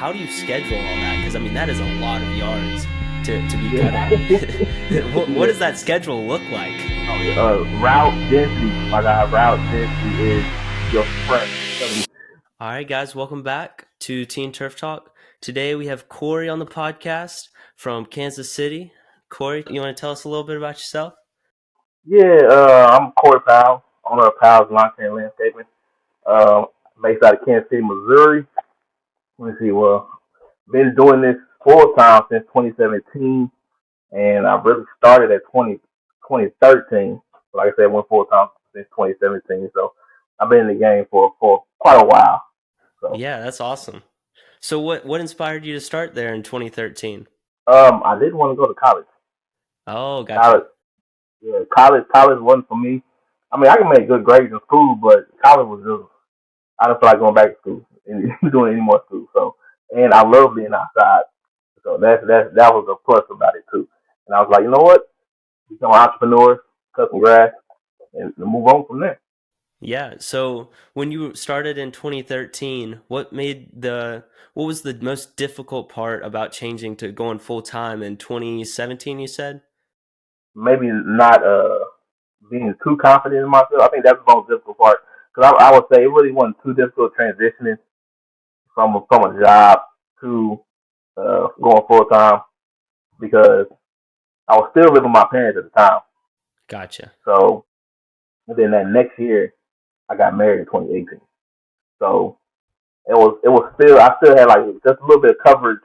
how do you schedule all that? Because I mean, that is a lot of yards to be Yeah. cutting. What Yeah. does that schedule look like? Oh, yeah. Route density, my guy. Route density is your friend. I'm telling you. All right, guys, welcome back to Teen Turf Talk. Today we have Corey on the podcast from Kansas City. Corey, you want to tell us a little bit about yourself? Yeah, I'm Corey Powell, owner of Powell's Lawn Care and Landscaping. Um, Based out of Kansas City, Missouri. Let me see. Well, been doing this full time since 2017, and I really started at 2013. Like I said, went full time since 2017. So I've been in the game for quite a while. So Yeah, that's awesome. So what inspired you to start there in 2013? I didn't want to go to college. Oh, gotcha. College, yeah, college wasn't for me. I mean, I can make good grades in school, but college was just I don't feel like going back to school and doing any more school. So, and I love being outside. So that was a plus about it too. And I was like, you know what? Become an entrepreneur, cut some grass, and move on from there. Yeah. So when you started in 2013, what was the most difficult part about changing to going full time in 2017, you said? Maybe not being too confident in myself. I think that's the most difficult part. Because I would say it really wasn't too difficult transitioning from a job to going full time because I was still living with my parents at the time. Gotcha. So and then that next year I got married in 2018. So it was still I still had like just a little bit of coverage,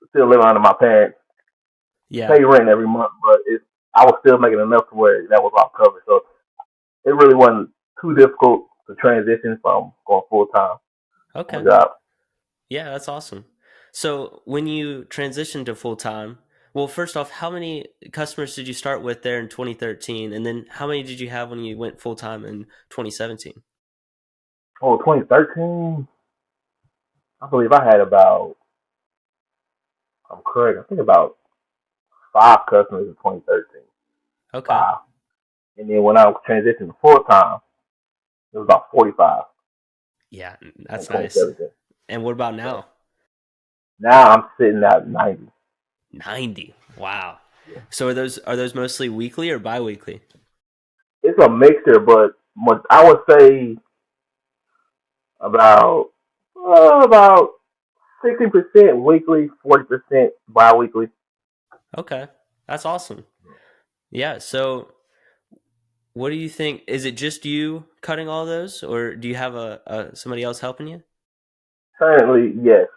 still living under my parents, Yeah. pay rent every month, but I was still making enough to where that was all covered. So it really wasn't too difficult to transition from going full time on Okay. a job. Yeah, that's awesome. So when you transitioned to full time, well, first off, how many customers did you start with there in 2013? And then how many did you have when you went full time in 2017? Oh, 2013, I believe I had about I'm correct. I think about 5 customers in 2013. Okay. Five. And then when I transitioned to full time, it was about 45 Yeah, in that's nice. 2017. And what about So now? now I'm sitting at 90. 90. Wow. So are those mostly weekly or biweekly? It's a mixture, but I would say about about 60% weekly, 40% bi-weekly. Okay. That's awesome. Yeah, so what do you think? Is it just you cutting all those or do you have a somebody else helping you? Currently, yes,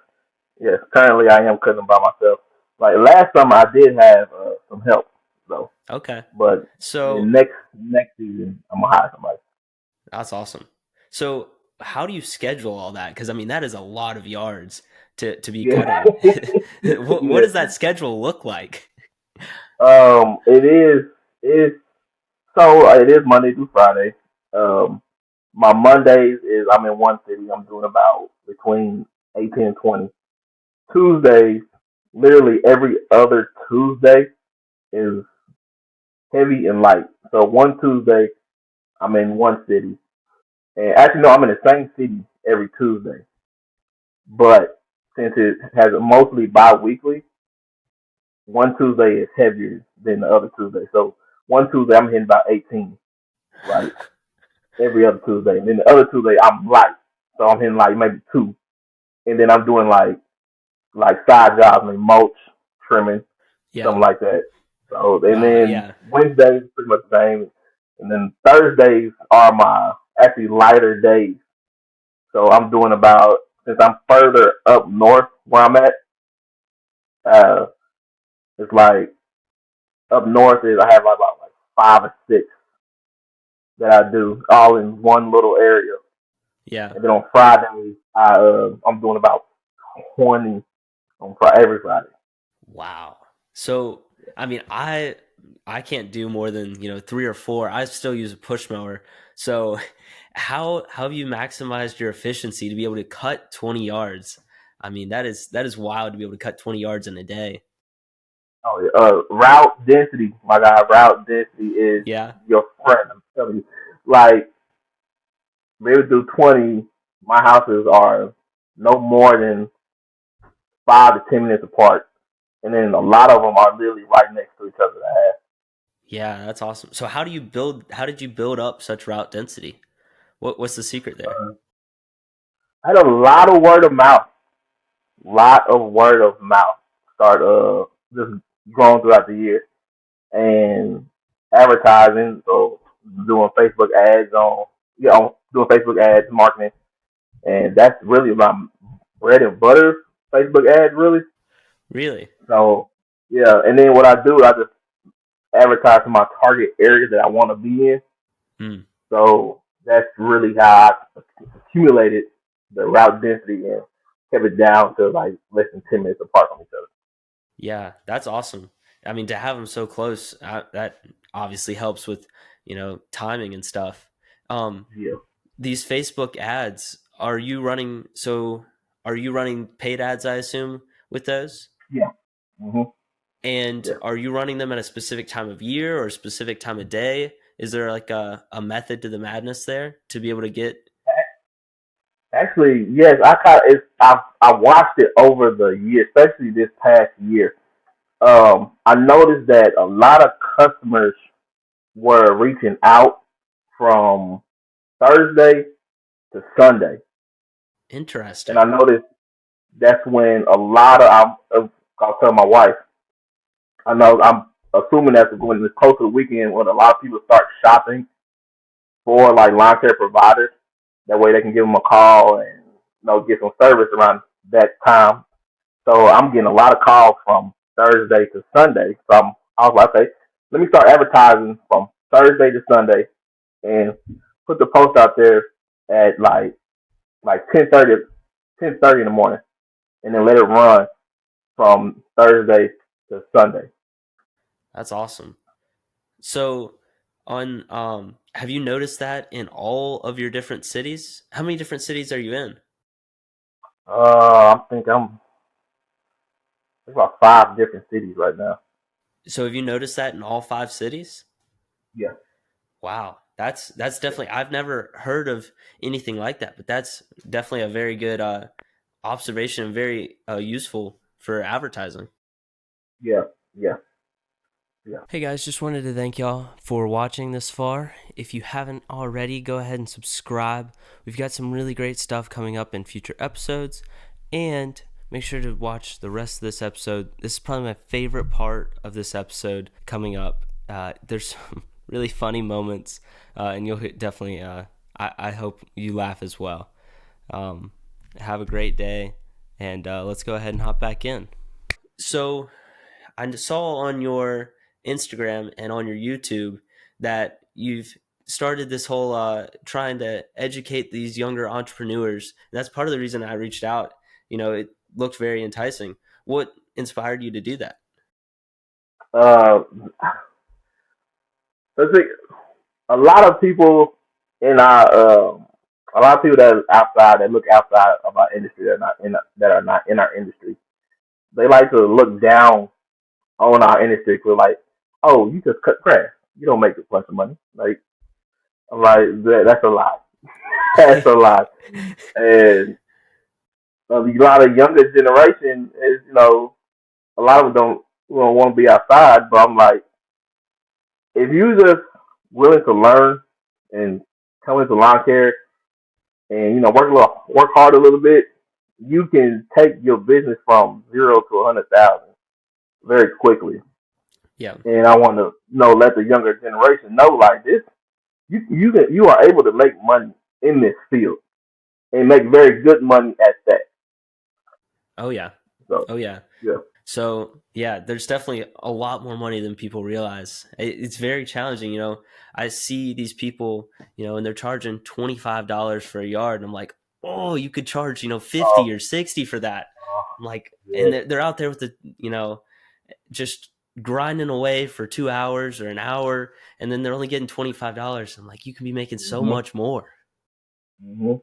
yes. Currently, I am cutting by myself. Like last summer, I did have some help though, Okay. but So then next season, I'm gonna hire somebody. that's awesome. So how do you schedule all that? Because I mean that is a lot of yards to be Yeah, cutting. What yeah. does that schedule look like? It is it's so it is Monday through Friday. Um, my Mondays is I'm in one city. I'm doing about between 18 and 20. Tuesdays, literally every other Tuesday is heavy and light. So one Tuesday, I'm in one city. And actually, no, I'm in the same city every Tuesday. But since it has mostly bi-weekly, one Tuesday is heavier than the other Tuesday. So one Tuesday, I'm hitting about 18, right? Every other Tuesday. And then the other Tuesday, I'm light. So I'm hitting like maybe two. And then I'm doing like side jobs, like mulch, trimming, Yeah. something like that. So and Wow. then Yeah. Wednesdays pretty much the same, and then Thursdays are my actually lighter days. So I'm doing about since I'm further up north where I'm at. Uh, it's like up north is I have about like 5 or 6 that I do all in one little area, Yeah. and then on Fridays I'm doing about 20 on every Friday. Wow. So, I mean, I can't do more than, 3 or 4. I still use a push mower. So, how have you maximized your efficiency to be able to cut 20 yards? I mean, that is wild to be able to cut 20 yards in a day. Oh, yeah. Route density, my guy. Route density is Yeah. your friend. I'm telling you. Like, be able to do 20. My houses are no more than 5 to 10 minutes apart, and then a lot of them are literally right next to each other to have. Yeah, that's awesome. So how do you build? How did you build up such route density? What's the secret there? I had a lot of word of mouth, lot of word of mouth start just growing throughout the year, and advertising. So doing Facebook ads on, doing Facebook ads marketing, and that's really my bread and butter. Facebook ads really. Really? So yeah, and then what I do, I just advertise in my target area that I want to be in. Hmm. So that's really how I accumulated the route density and kept it down to like less than 10 minutes apart from each other. Yeah, that's awesome. I mean, to have them so close, that obviously helps with, timing and stuff. Um, Yeah, these Facebook ads, are you running? So, are you running paid ads? I assume with those, yeah, hmm and yeah. are you running them at a specific time of year or a specific time of day? Is there like a method to the madness there to be able to get? Actually, yes, I watched it over the year, especially this past year. I noticed that a lot of customers were reaching out from Thursday to Sunday, and I Interesting. noticed that's when a lot I'll tell my wife. I know I'm assuming that's when it's close to the weekend when a lot of people start shopping for like lawn care providers. That way they can give them a call and get some service around that time. So I'm getting a lot of calls from Thursday to Sunday. So I was like, okay, let me start advertising from Thursday to Sunday and put the post out there at like 10:30 in the morning, and then let it run from Thursday to Sunday. That's awesome. So, have you noticed that in all of your different cities? How many different cities are you in? I think I'm There's about 5 different cities right now. So, have you noticed that in all 5 cities? Yeah, Wow, that's definitely. I've never heard of anything like that, but that's definitely a very good observation and very useful for advertising. yeah, yeah, yeah. Hey guys, just wanted to thank y'all for watching this far. If you haven't already, go ahead and subscribe. We've got some really great stuff coming up in future episodes, and make sure to watch the rest of this episode. This is probably my favorite part of this episode coming up. There's some really funny moments, and you'll definitely, I hope you laugh as well. Um, have a great day, and let's go ahead and hop back in. So, I saw on your Instagram and on your YouTube that you've started this whole trying to educate these younger entrepreneurs. And that's part of the reason I reached out. It looked very enticing. What inspired you to do that? Uh, I think a lot of people in a lot of people that are outside that look outside of our industry that are not in our industry. They like to look down on our industry for like, oh, you just cut grass. You don't make a bunch of money. Like, I'm like that's a lie. That's a lie. And a lot of younger generation is, a lot of them don't want to be outside. But I'm like, if you just willing to learn and come into lawn care and work hard a little bit, you can take your business from 0 to 100,000 very quickly. Yeah. And I want to let the younger generation know like this, you are able to make money in this field and make very good money at that. Oh yeah. So Oh yeah. yeah, So yeah, there's definitely a lot more money than people realize. It's very challenging. I see these people, and they're charging $25 for a yard, and I'm like, oh, you could charge, 50 oh or 60 for that. I'm like, and yeah, they're out there with just grinding away for 2 hours or an hour, and then they're only getting $25. I'm like, you can be making so hmm much more. hmm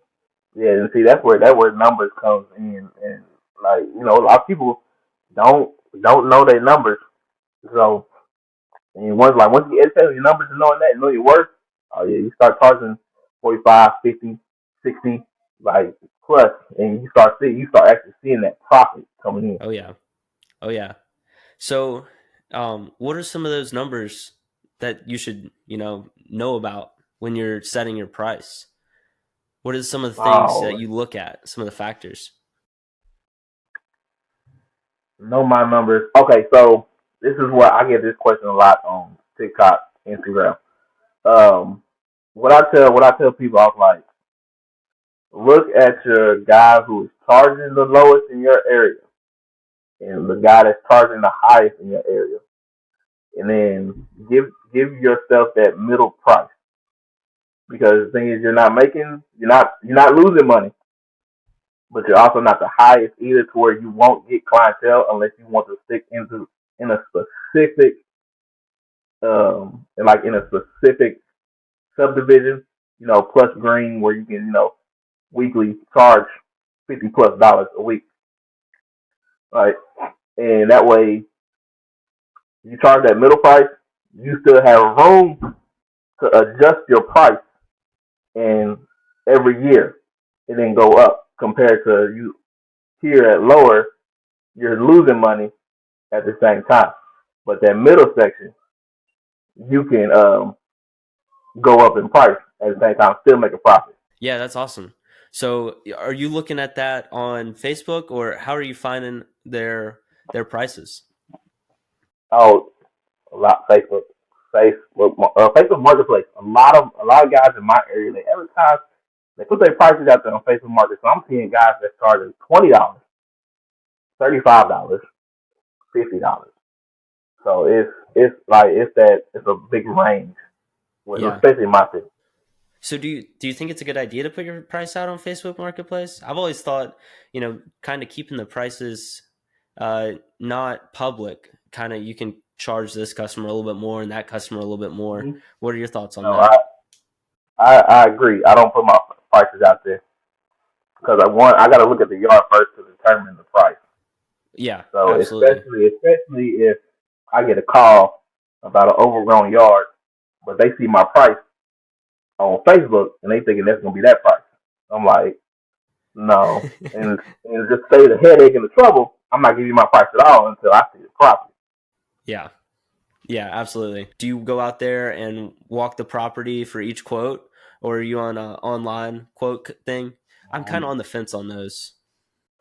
yeah. And see, that's where numbers comes in, and like a lot of people don't don't know their numbers. So and once you educate your numbers and knowing that, and know your worth, oh yeah, you start charging 45, 50, 60, like plus, and you start actually seeing that profit coming in. Oh yeah. Oh yeah. So, what are some of those numbers that you should, know about when you're setting your price? What are some of the things that Oh, you look at? Some of the factors? know my numbers. Okay, so this is what I get this question a lot on TikTok, Instagram. Um, what I tell people, I was like, look at your guy who is charging the lowest in your area, and the guy that's charging the highest in your area, and then give yourself that middle price. Because the thing is, you're not losing money, but you're also not the highest either, to where you won't get clientele unless you want to stick in a specific in a specific subdivision, plus green, where you can, weekly charge $50+ a week, right? And that way you charge that middle price, you still have room to adjust your price and every year and then go up, compared to you here at lower, you're losing money at the same time. But that middle section, you can go up in price at the same time, still make a profit. Yeah, that's awesome. So, are you looking at that on Facebook, or how are you finding their prices? Oh, a lot Facebook Marketplace. A lot of guys in my area, they advertise, they put their prices out there on Facebook Market. So I'm seeing guys that start at $20, $35, $50. So it's a big range, Yeah. especially in my city. So do you think it's a good idea to put your price out on Facebook Marketplace? I've always thought, kind of keeping the prices not public, kind of you can charge this customer a little bit more and that customer a little bit more. Mm-hmm. What are your thoughts on No, that? I agree. I don't put my prices out there because I got to look at the yard first to determine the price. Yeah, So absolutely. especially if I get a call about an overgrown yard, but they see my price on Facebook and they thinking that's gonna be that price. I'm like, no, and just save the headache and the trouble. I'm not giving you my price at all until I see the property. Yeah. Yeah, absolutely. Do you go out there and walk the property for each quote, or are you on a online quote thing? I'm kind of Um, on the fence on those.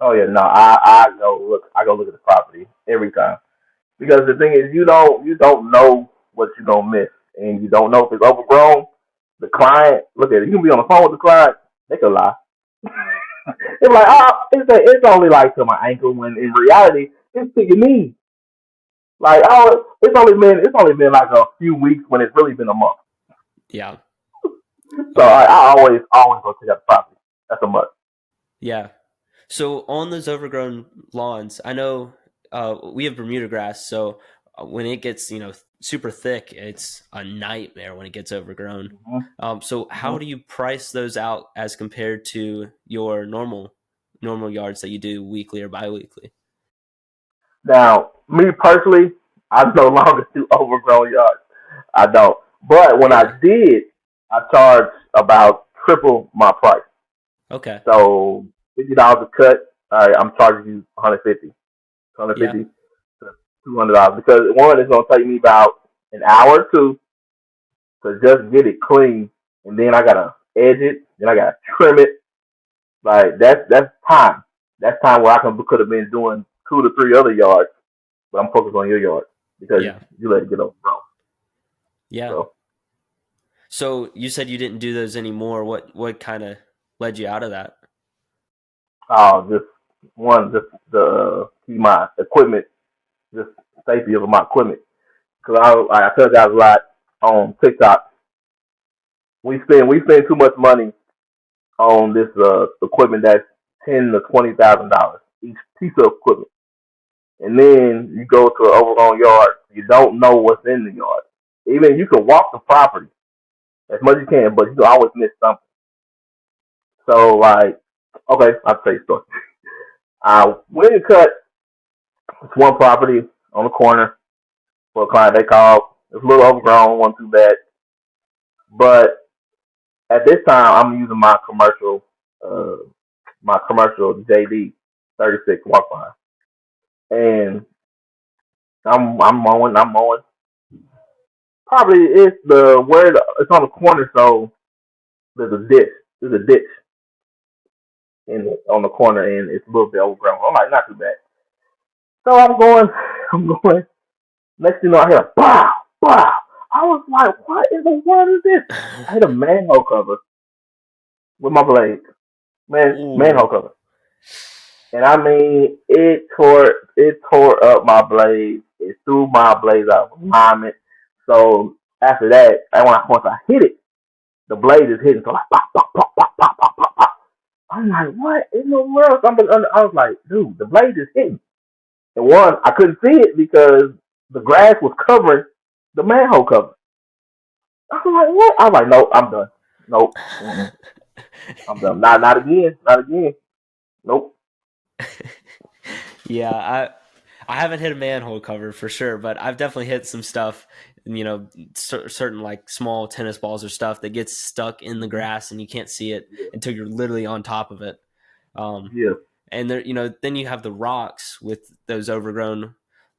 oh yeah, no, I go look at the property every time, because the thing is, you don't know what you're gonna miss, and you don't know if it's overgrown. The client, look at it. You can be on the phone with the client. They could lie. It's like, it's only like to my ankle, when in reality it's to your knee. Like, oh, it's only been like a few weeks, when it's really been a month. Yeah. So Okay. I always go to that property. That's a must. Yeah. So on those overgrown lawns, I know we have Bermuda grass, so when it gets super thick, it's a nightmare when it gets overgrown. Hmm. So Hmm. how do you price those out as compared to your normal yards that you do weekly or biweekly? Now, me personally, I no longer do overgrown yards. I don't. But when I Really? did, I charged about triple my price. Okay. So $50 a cut. All right, I'm charging you 150, Yeah. 150 to $200, because one is gonna take me about an hour or two to just get it clean, and then I gotta edge it, then I gotta trim it. Like, that's time. That's time where I could have been doing 2 to 3 other yards, but I'm focused on your yard because Yeah. you let it get overgrown. Yeah. So, So you said you didn't do those anymore. What kind of led you out of that? just just the keep my equipment, just safety of my equipment. Because I tell guys a lot on TikTok, we spend too much money on this equipment that's $10,000 to $20,000 each piece of equipment, and then you go to an overgrown yard, you don't know what's in the yard. Even you can walk the property as much as you can, but you can always miss something. So, like, okay, I'll tell you a story. I went and cut this one property on the corner for a client they called. It's a little overgrown, wasn't too bad. But at this time, I'm using uh, my commercial JD 36 walk behind. and I'm mowing. Probably it's the where it's on the corner, so there's a ditch. There's a ditch on the corner, and it's a little bit overgrown. I'm like, not too bad. So I'm going, I'm going. Next thing you know, I hear a bow, bow. I was like, what in the world is this? I hit a manhole cover with my blade, manhole Ooh. cover, and I mean, it tore up my blade. It threw my blades out of alignment. So after that, once I hit it, the blade is hitting, so like pop, pop, pop, pop, pop, pop, pop, pop. I'm like, what in the world? I was like, dude, the blade is hitting. And one, I couldn't see it because the grass was covering the manhole cover. I was like, what? I was like, nope, I'm done. Nope, I'm done. Not again. Not again. Nope. Yeah, I haven't hit a manhole cover for sure, but I've definitely hit some stuff. Certain like small tennis balls or stuff that gets stuck in the grass and you can't see it Yeah. until you're literally on top of it. Um, Yeah. and there, then you have the rocks with those overgrown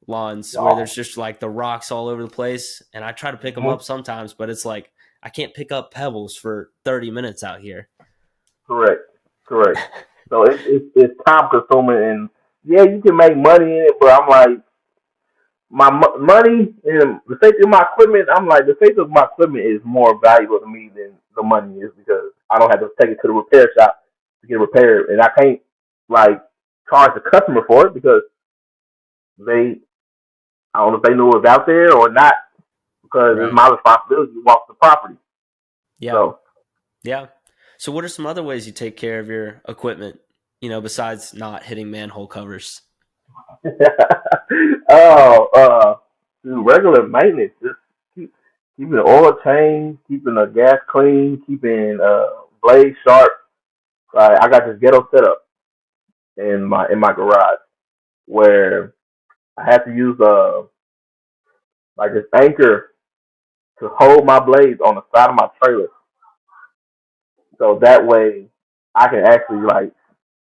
lawns where there's Oh. just like the rocks all over the place. And I try to pick them Mhm. up sometimes, but it's like I can't pick up pebbles for 30 minutes out here. Correct. Correct. So it's time consuming, and yeah, you can make money in it, but I'm like, money and the safety of my equipment. I'm like, the safety of my equipment is more valuable to me than the money is because I don't have to take it to the repair shop to get repaired, and I can't like charge the customer for it because they I don't know if they knew it was out there or not because it's Right. my responsibility to walk the property. Yeah. So Yeah. So what are some other ways you take care of your equipment, besides not hitting manhole covers? oh, do regular maintenance, just keeping the oil change, keeping the gas clean, keeping blades sharp. I got this ghetto setup in my garage where I have to use like this anchor to hold my blades on the side of my trailer, so that way I can actually like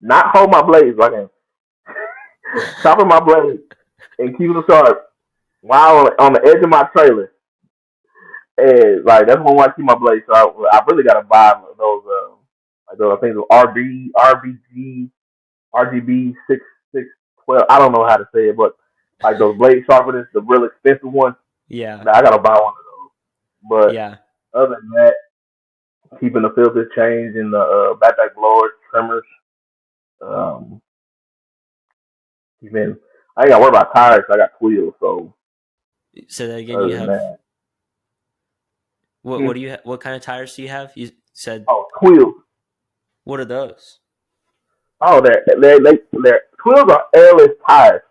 not hold my blades, I can sharpen my blades and keep them sharp while on the edge of my trailer. And like that's one way I keep my blades sharp. I really gotta buy those like those I think those RGB 6 6 12. I don't know how to say it, but like those blade sharpeners, the real expensive ones. Yeah. I gotta buy one of those. But Yeah. other than that, keeping the filters changed in the backpack blowers, trimmers. Um, keeping I ain't gotta worry about tires. I got wheels, so Say that again. other You than have that, what do you what kind of tires do you have? You said oh, wheels. what are those? Oh, they're wheels are airless tires.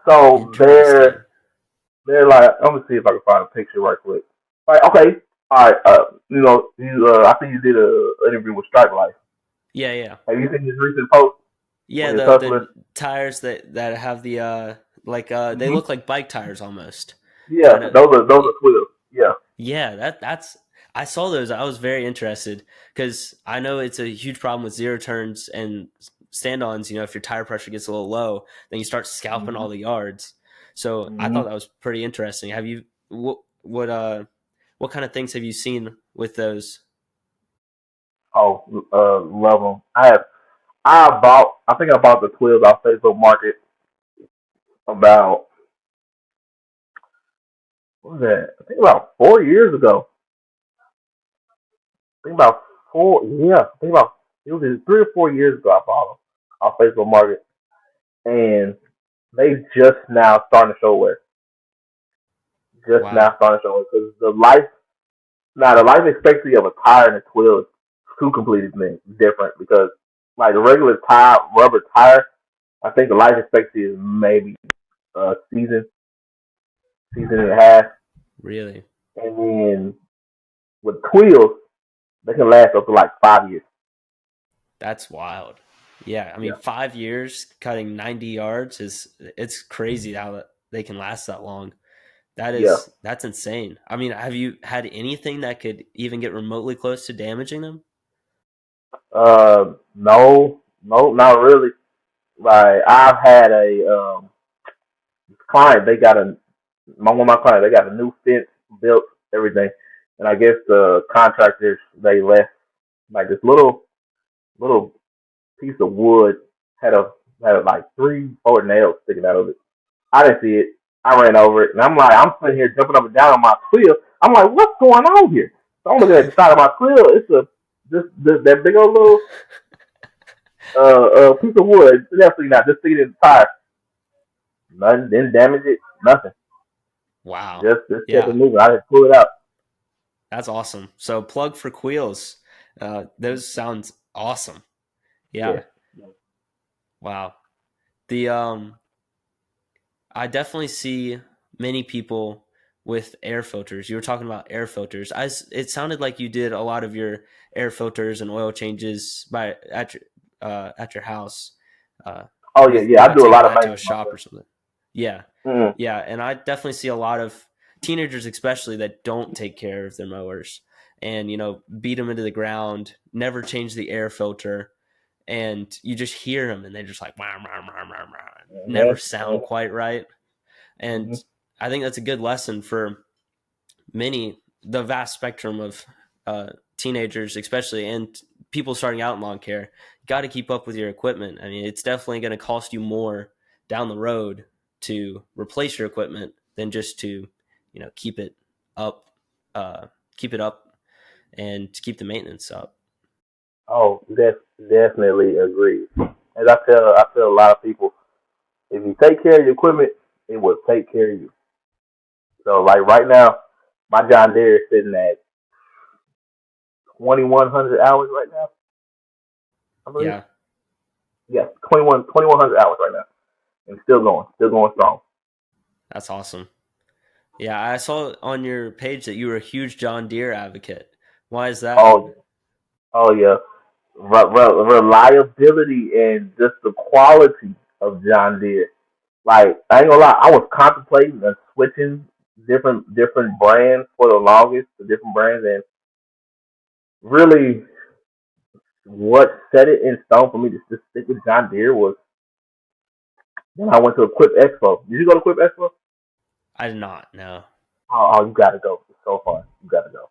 So Interesting. they're like, let me see if I can find a picture right quick. Like, okay, all right, I think you did a interview with Stripe Life. Yeah, yeah. Have you seen his recent post Yeah, when he's the hustling? tires that have the they Mm-hmm. look like bike tires almost. Yeah, Kind of. those are wheels. Yeah. Yeah, that's I saw those. I was very interested because I know it's a huge problem with zero turns and stand-ons. If your tire pressure gets a little low, then you start scalping Mm-hmm. all the yards. So I thought Mm-hmm. that was pretty interesting. Have you what kind of things have you seen with those? Oh, love them. I think I bought the wheels off Facebook Market about what was that? I think about 4 years ago. I think about four. Yeah, I think about it was 3 or 4 years ago. I bought them off Facebook Market, and they just now starting to show wear. Just now Wow. starting to show wear because the life expectancy of a tire and a twill is two completely different. Because like a regular tire, rubber tire, I think the life expectancy is maybe a season and a half, Really? and then with wheels, they can last up to like 5 years. That's wild. Yeah, I mean, Yeah, 5 years cutting 90 yards it's crazy how they can last that long. yeah. That's insane. I mean, have you had anything that could even get remotely close to damaging them? No, not really. Like I've had a client. They got a one of my clients. They got a new fence built, everything, and I guess the contractors they left like this little piece of wood had like 3, 4 nails sticking out of it. I didn't see it. I ran over it, and I'm sitting here jumping up and down on my quill. I'm like, what's going on here? So I'm looking at the side of my quill. It's this that big old little piece of wood. Definitely not just sticking in the tire. Nothing didn't damage it. Nothing. Wow. Just kept it Yeah, moving. I just pulled it out. that's awesome. So plug for Queels. Those sounds awesome. Yeah. Yeah. Wow. The I definitely see many people with air filters. You were talking about air filters. It sounded like you did a lot of your air filters and oil changes at your house, uh, Oh yeah, with yeah. I not do a taking lot of that to a maintenance shop myself. or something. Yeah, Mm-hmm. yeah, and I definitely see a lot of teenagers, especially, that don't take care of their mowers and beat them into the ground, never change the air filter, and you just hear them and they're just like wah, wah, wah, wah, wah, never sound quite right. And Mm-hmm. I think that's a good lesson for the vast spectrum of teenagers, especially, and people starting out in lawn care. You got to keep up with your equipment. I mean, it's definitely going to cost you more down the road to replace your equipment than just to, keep it up, uh, keep it up, and to keep the maintenance up. Oh, definitely agree. As I tell a lot of people, if you take care of your equipment, it will take care of you. So like right now, my John Deere is sitting at 2,100 hours right now. I believe. Yeah, Yeah, 2,100 hours right now, and still going strong. that's awesome. Yeah, I saw on your page that you were a huge John Deere advocate. Why is that? Oh, oh yeah, reliability and just the quality of John Deere. Like I ain't gonna lie, I was contemplating on switching different brands for the longest, the different brands, and really what set it in stone for me to just stick with John Deere was when I went to Equip Expo. Did you go to Equip Expo? I did not know. Oh, you gotta go. It's so fun. You gotta go.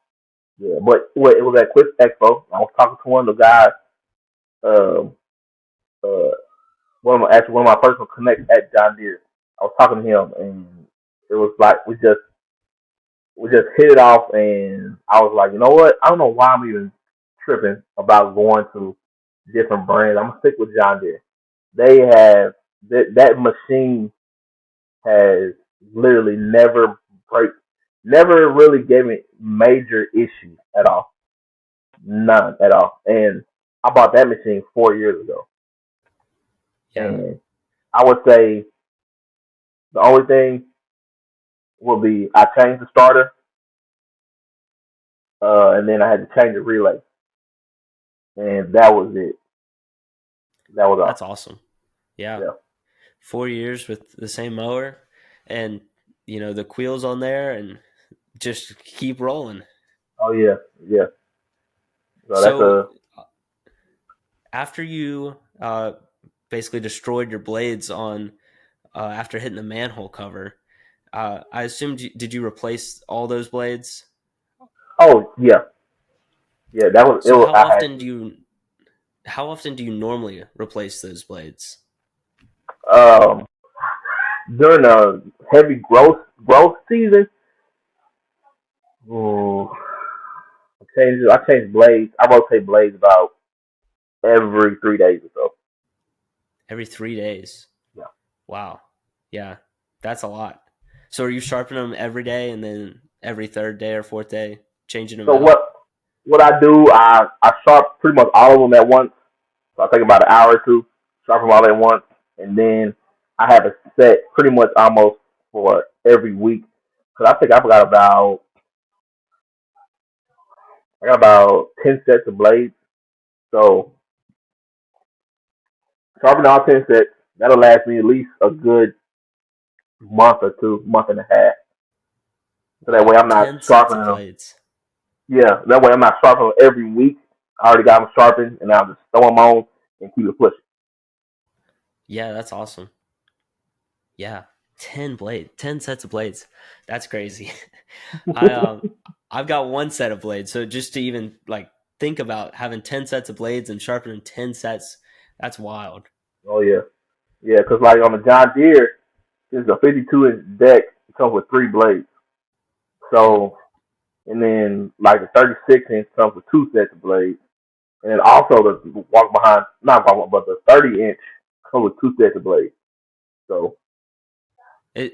Yeah, but it was at Equip Expo. I was talking to one of the guys. Um, uh, one of my personal connects at John Deere. I was talking to him, and it was like we just hit it off, and I was like, you know what? I don't know why I'm even tripping about going to different brands. I'm gonna stick with John Deere. They have that machine has literally break, never really gave me major issues at all, none at all. And I bought that machine 4 years ago, Yeah, and I would say the only thing will be I changed the starter, and then I had to change the relay, and that was it. That was that's all. awesome. Yeah, Yeah. 4 years with the same mower, and the quills on there, and just keep rolling. Oh yeah. Yeah. So that's So a after you basically destroyed your blades on after hitting the manhole cover, I assumed did you replace all those blades? oh yeah, yeah. That was it. So I had to. how often do you normally replace those blades? Um, during the heavy growth season, ooh, I change blades. I rotate blades about every 3 days or so. Every 3 days. Yeah. Wow. Yeah, that's a lot. So are you sharpening them every day and then every third day or fourth day changing them So out? what I do, I sharp pretty much all of them at once. So I take about an hour or two, sharpen them all at once, and then I have a set pretty much almost for every week. Cause I think I got about 10 sets of blades. So sharpen all 10 sets. That'll last me at least a good month or two, month and a half. So that way Wow, I'm not 10 sets of sharpening them. blades. Yeah, that way I'm not sharpening them every week. I already got them sharpened, and I'll just throw them on and keep it pushing. Yeah, that's awesome. Yeah, 10 sets of blades. That's crazy. I I've got one set of blades, so just to even like think about having 10 sets of blades and sharpening 10 sets, that's wild. Oh yeah, yeah. Cause like on the John Deere, it's a 52-inch deck. It comes with 3 blades. Yep. So and then like the 36-inch comes with 2 sets of blades. And then also the walk behind, not walk, but the 30-inch comes with 2 sets of blades. So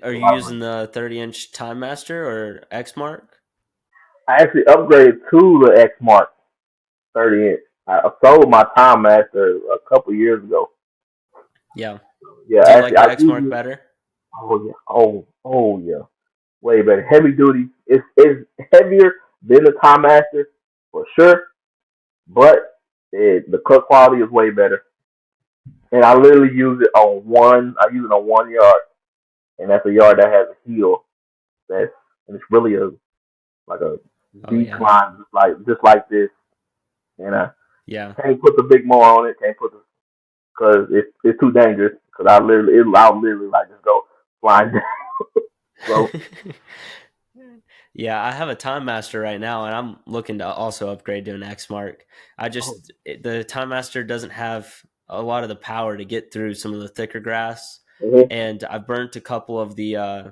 Are a you lot of using the 30-inch Time Master or X Mark? I actually upgraded to the X Mark 30-inch. I sold my Time Master a couple years ago. Yeah. Yeah, Do you actually, like I the X use Mark it. better? Oh yeah, oh yeah, way better. Heavy duty. It's heavier than the Time Master for sure, but the cut quality is way better. And I literally use it on one. I use it on 1 yard, and that's a yard that has a hill. That's and it's really a like a Oh yeah. decline, just like this. And I Yeah. can't put the big mower on it. Can't put the because it's too dangerous. Because I'll literally like just go flying down. So Yeah, I have a Time Master right now, and I'm looking to also upgrade to an X Mark. oh, The Time Master doesn't have a lot of the power to get through some of the thicker grass, mhm. and I've burnt a couple of uh,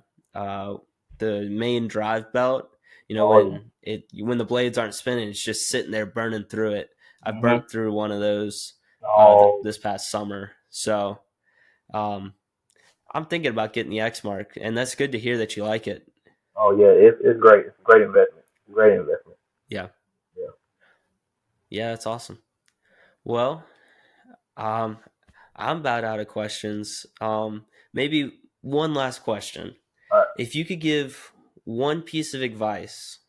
the main drive belt. You know, Oh when the blades aren't spinning, it's just sitting there burning through it. I yeah. burnt through one of those Oh, this past summer, so um, I'm thinking about getting the X Mark, and that's good to hear that you like it. oh yeah, it's great. It's a great investment. Great investment. Yeah. Yeah. Yeah, that's awesome. Well, um, I'm about out of questions. Maybe one last question. All right. If you could give one piece of advice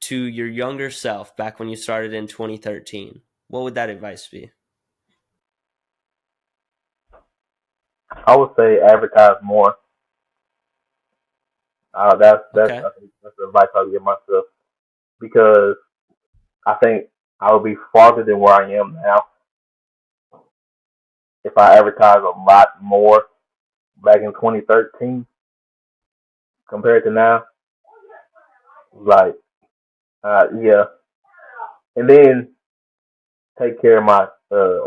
to your younger self back when you started in 2013, what would that advice be? I would say advertise more. That's Okay. I think that's the advice I would give myself because I think I would be farther than where I am now if I advertise a lot more back in 2013 compared to now. Like, yeah, and then take care of my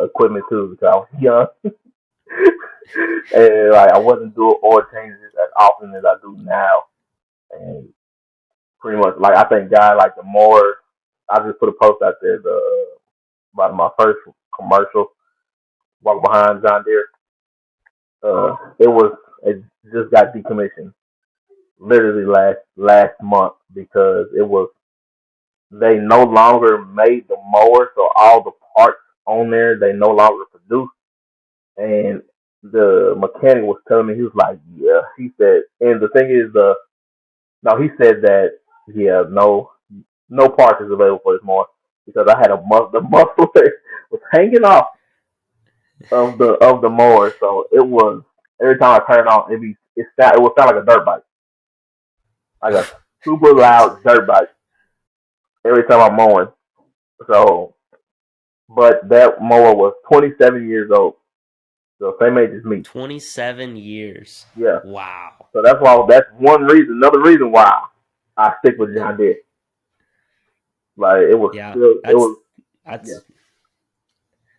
equipment too because I was young and like I wasn't doing oil changes as often as I do now. And pretty much, like I think, guy, like the more I just put a post out there about my first commercial, walk behind John Deere. It just got decommissioned literally last month because it was they no longer made the mower, so all the parts on there they no longer produce. And the mechanic was telling me he was like, yeah, he said, and the thing is, no, he said that yeah, no parts is available for this mower because I had the muffler was hanging off of the mower, so it was every time I turn it on, it would sound like a dirt bike, like a super Jeez. loud dirt bike every time I'm mowing. So, but that mower was 27 years old, so same age as me. 27 years. Yeah, Wow. so that's one reason. Another reason why I stick with That, John Deere. Like yeah, it was yeah.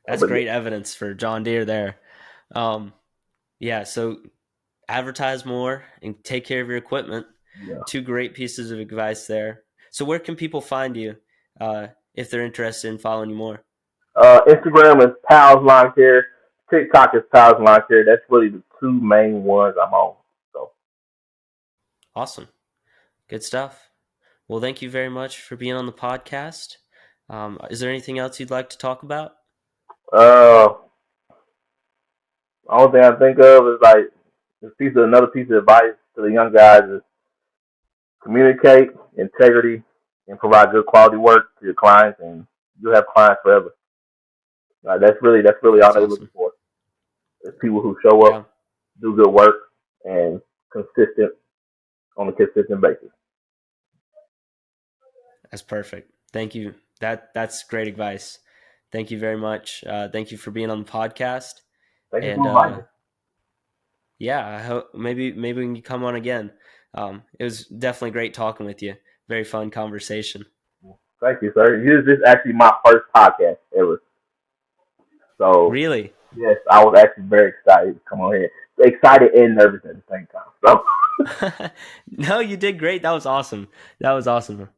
that's But yeah, great evidence for John Deere there. Um, yeah, so advertise more and take care of your equipment. yeah. Two great pieces of advice there. So where can people find you if they're interested in following you more? Instagram is Pals Lawn Care. TikTok is Pals Lawn Care. That's really the two main ones I'm on. So, Awesome. Good stuff. Well, thank you very much for being on the podcast. Is there anything else you'd like to talk about? uh, only thing I think of is like another piece of advice to the young guys is communicate, integrity, and provide good quality work to your clients, and you'll have clients forever. Like that's really all That's they're looking awesome. for. Is people who show up, Yeah, do good work, and consistent on a consistent basis. that's perfect. Thank you. That's great advice. Thank you very much. Thank you for being on the podcast. Thank you And for inviting me. Yeah, I hope maybe we can come on again. It was definitely great talking with you. Very fun conversation. Thank you, sir. This is actually my first podcast ever. So Really? yes, I was actually very excited to come on here. Excited and nervous at the same time. So No, you did great. That was awesome. That was awesome.